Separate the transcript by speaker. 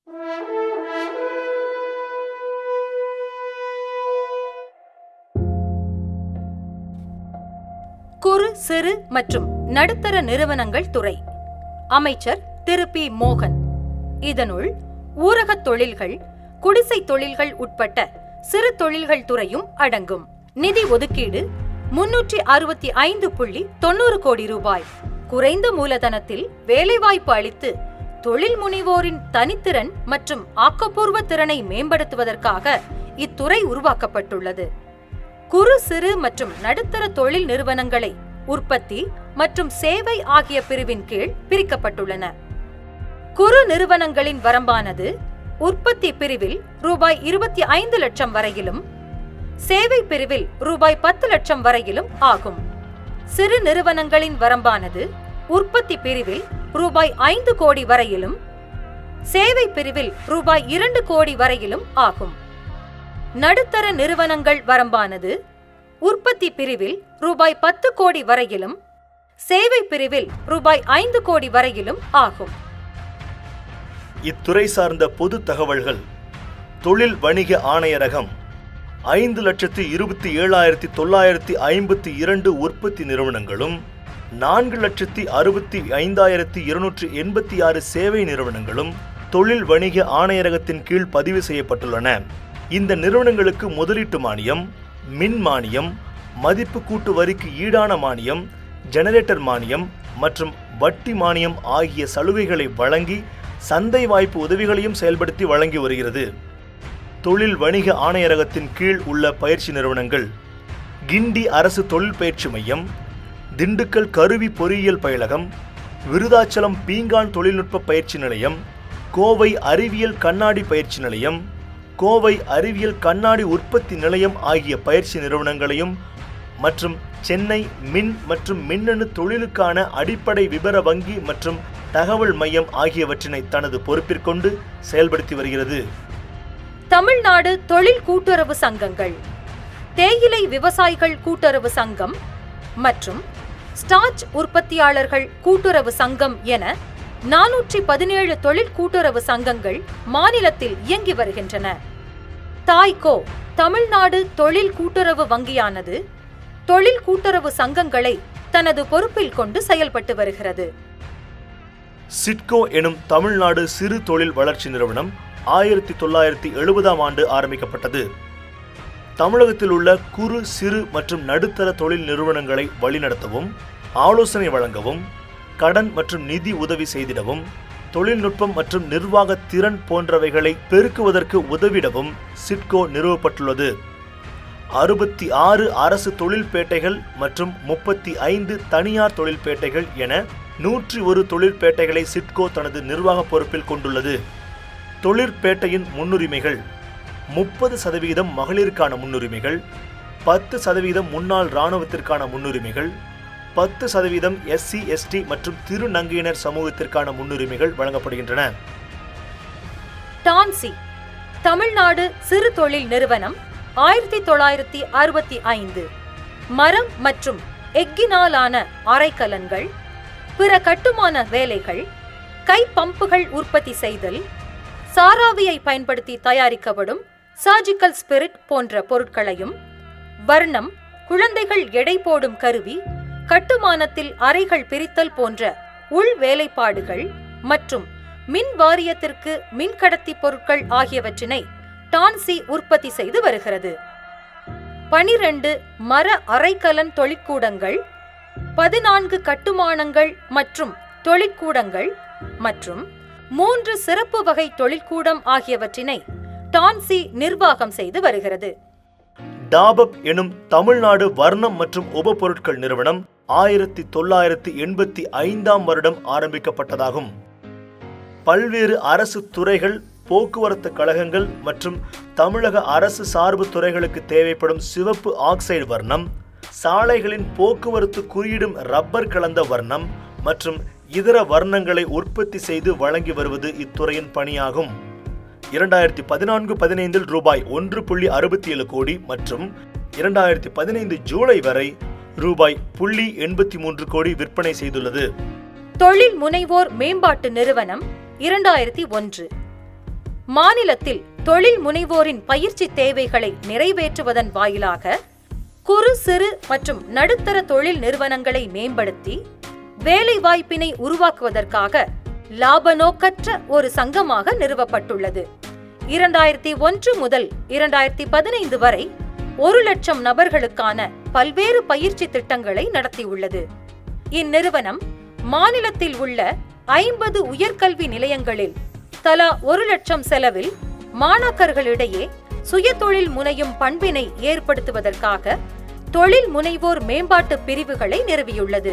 Speaker 1: குறு, சிறு மற்றும் நடுத்தர நிறுவனங்கள் துறை அமைச்சர் திரு பி மோகன். இதனுள் ஊரகத் தொழில்கள், குடிசை தொழில்கள் உட்பட்ட சிறு தொழில்கள் துறையும் அடங்கும். நிதி ஒதுக்கீடு 365.90 கோடி ரூபாய். குறைந்த மூலதனத்தில் வேலைவாய்ப்பு அளித்து தொழில் முனைவோரின் தனித்திறன் மற்றும் ஆக்கப்பூர்வ திறனை மேம்படுத்துவதற்காக இத்துறை உருவாக்கப்பட்டுள்ளது. குறு, சிறு மற்றும் நடுத்தர தொழில் நிறுவனங்களை உற்பத்தி மற்றும் சேவை ஆகிய பிரிவின் கீழ் பிரிக்கப்பட்டுள்ளன. குறு நிறுவனங்களின் வரம்பானது உற்பத்தி பிரிவில் ரூபாய் 25 லட்சம் வரையிலும், சேவை பிரிவில் ரூபாய் 10 லட்சம் வரையிலும் ஆகும். சிறு நிறுவனங்களின் வரம்பானது உற்பத்தி பிரிவில் ரூபாய் 5 கோடி வரையிலும், சேவை பிரிவில் ரூபாய் 2 கோடி வரையிலும் ஆகும். நடுத்தர நிறுவனங்கள் வரம்பானது உற்பத்தி பிரிவில் ரூபாய் 10 கோடி வரையிலும், சேவை பிரிவில் ரூபாய் 5 கோடி வரையிலும் ஆகும்.
Speaker 2: இத்துறை சார்ந்த பொது தகவல்கள்: தொழில் வணிக ஆணையரகம் 5,27,952 உற்பத்தி நிறுவனங்களும் 4,65,286 சேவை நிறுவனங்களும் தொழில் வணிக ஆணையரகத்தின் கீழ் பதிவு செய்யப்பட்டுள்ளன. இந்த நிறுவனங்களுக்கு முதலீட்டு மானியம், மின் மானியம், மதிப்பு கூட்டு வரிக்கு ஈடான மானியம், ஜெனரேட்டர் மானியம் மற்றும் வட்டி மானியம் ஆகிய சலுகைகளை வழங்கி சந்தை வாய்ப்பு உதவிகளையும் செயல்படுத்தி வழங்கி வருகிறது. தொழில் வணிக ஆணையரகத்தின் கீழ் உள்ள பயிற்சி நிறுவனங்கள்: கிண்டி அரசு தொழில் பயிற்சி மையம், திண்டுக்கல் கருவி பொறியியல் பயிலகம், விருதாச்சலம் பீங்கான் தொழில்நுட்ப பயிற்சி நிலையம், கோவை அறிவியல் கண்ணாடி பயிற்சி நிலையம், கோவை அறிவியல் கண்ணாடி உற்பத்தி நிலையம் ஆகிய பயிற்சி நிறுவனங்களையும் மற்றும் சென்னை மின் மற்றும் மின்னணு தொழிலுக்கான அடிப்படை விபர வங்கி மற்றும் தகவல் மையம் ஆகியவற்றினை தனது பொறுப்பிற்கொண்டு செயல்படுத்தி வருகிறது.
Speaker 1: தமிழ்நாடு தொழில் கூட்டுறவு சங்கங்கள், தேயிலை விவசாயிகள் கூட்டுறவு சங்கம் மற்றும் ஸ்டார்ச் உற்பத்தியாளர்கள் கூட்டுறவு சங்கம் என 417 தொழில் கூட்டுறவு சங்கங்கள் மாநிலத்தில் இயங்கி வருகின்றன. தாய்கோ தமிழ்நாடு தொழில் கூட்டுறவு வங்கியானது தொழில் கூட்டுறவு சங்கங்களை தனது பொறுப்பில் கொண்டு செயல்பட்டு வருகிறது.
Speaker 2: சிட்கோ எனும் தமிழ்நாடு சிறு தொழில் வளர்ச்சி நிறுவனம் 1970ஆம் ஆண்டு ஆரம்பிக்கப்பட்டது. தமிழகத்தில் உள்ள குறு, சிறு மற்றும் நடுத்தர தொழில் நிறுவனங்களை வழிநடத்தவும், ஆலோசனை வழங்கவும், கடன் மற்றும் நிதி உதவி செய்திடவும், தொழில்நுட்பம் மற்றும் நிர்வாக திறன் போன்றவைகளை பெருக்குவதற்கு உதவிடவும் சிட்கோ நிறுவப்பட்டுள்ளது. 66 அரசு தொழில்பேட்டைகள் மற்றும் 35 தனியார் தொழில்பேட்டைகள் என 101 தொழிற்பேட்டைகளை சிட்கோ தனது நிர்வாக பொறுப்பில் கொண்டுள்ளது. தொழிற்பேட்டையின் முன்னுரிமைகள்: 30% மகளிருக்கான முன்னுரிமைகள், 10% முன்னாள் இராணுவத்திற்கான முன்னுரிமைகள், 10% SC, ST மற்றும் திருநங்கையினர் சமூகத்திற்கான முன்னுரிமைகள் வழங்கப்படுகின்றன.
Speaker 1: டான்சி தமிழ்நாடு சிறு தொழில் நிறுவனம் 1965 மரம் மற்றும் எஃகினாலான அரைக்கலன்கள், பிற கட்டுமான வேலைகள், கை பம்புகள் உற்பத்தி செய்தல், சாராவியை பயன்படுத்தி தயாரிக்கப்படும் சர்ஜிக்கல் ஸ்பிரிட் போன்ற பொருட்களையும், வர்ணம், குழந்தைகள் எடை போடும் கருவி, கட்டுமானத்தில் அறைகள் பிரித்தல் போன்ற உள் வேலைப்பாடுகள் மற்றும் மின் வாரியத்திற்கு மின்கடத்தி பொருட்கள் ஆகியவற்றினை டான்சி உற்பத்தி செய்து வருகிறது. 12 மர அரைக்கலன் தொழிற்கூடங்கள், 14 கட்டுமானங்கள் மற்றும் தொழிற்கூடங்கள் மற்றும் 3 சிறப்பு வகை தொழிற்கூடம் ஆகியவற்றினை டான்சி நிர்வாகம் செய்து வருகிறது.
Speaker 2: டாபப் எனும் தமிழ்நாடு வர்ணம் மற்றும் உபபொருட்கள் நிறுவனம் 1985ஆம் வருடம் ஆரம்பிக்கப்பட்டதாகும். பல்வேறு அரசு துறைகள், போக்குவரத்து கழகங்கள் மற்றும் தமிழக அரசு சார்பு துறைகளுக்கு தேவைப்படும் சிவப்பு ஆக்சைடு வர்ணம், சாலைகளின் போக்குவரத்து குறியிடும் ரப்பர் கலந்த வர்ணம் மற்றும் இதர வர்ணங்களை உற்பத்தி செய்து வழங்கி வருவது இத்துறையின் பணியாகும். 2014-15 ரூபாய் 1.67 கோடி மற்றும் 2015 ஜூலை வரை ரூபாய் 0.83 கோடி விற்பனை செய்துள்ளது.
Speaker 1: தொழில் முனைவோர் மேம்பாட்டு நிறுவனம் 2001 மாநிலத்தில் தொழில் முனைவோரின் பயிற்சி தேவைகளை நிறைவேற்றுவதன் வாயிலாக குறு சிறு மற்றும் நடுத்தர தொழில் நிறுவனங்களை மேம்படுத்தி வேலை வாய்ப்பினை உருவாக்குவதற்காக லாப நோக்கற்ற ஒரு சங்கமாக நிறுவப்பட்டுள்ளது. 2001 முதல் 2015 வரை 1,00,000 நபர்களுக்கான பல்வேறு பயிற்சி திட்டங்களை நடத்தியுள்ளது. இந்நிறுவனம் மாநிலத்தில் உள்ள 50 உயர்கல்வி நிலையங்களில் தலா 1,00,000 செலவில் மாணாக்கர்களிடையே சுய தொழில் முனையும் பண்பினை ஏற்படுத்துவதற்காக தொழில் முனைவோர் மேம்பாட்டு பிரிவுகளை நிறுவியுள்ளது.